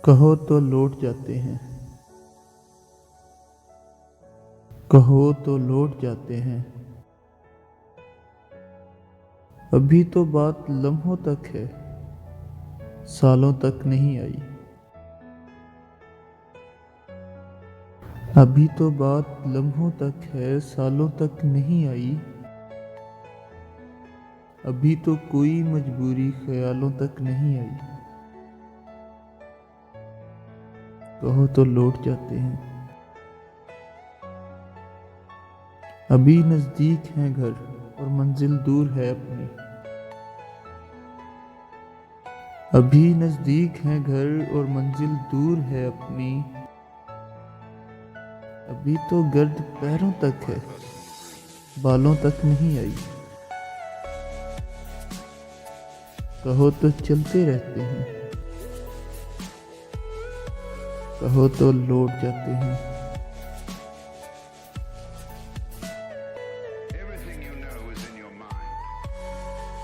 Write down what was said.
کہو تو لوٹ جاتے ہیں، کہو تو لوٹ جاتے ہیں، ابھی تو بات لمحوں تک ہے، سالوں تک نہیں آئی۔ ابھی تو بات لمحوں تک ہے، سالوں تک نہیں آئی۔ ابھی تو کوئی مجبوری خیالوں تک نہیں آئی۔ کہو تو لوٹ جاتے ہیں۔ ابھی نزدیک ہیں گھر اور منزل دور ہے اپنی۔ ابھی نزدیک ہیں گھر اور منزل دور ہے اپنی۔ ابھی تو گرد پیروں تک ہے، بالوں تک نہیں آئی۔ کہو تو چلتے رہتے ہیں، کہو تو لوٹ جاتے ہیں۔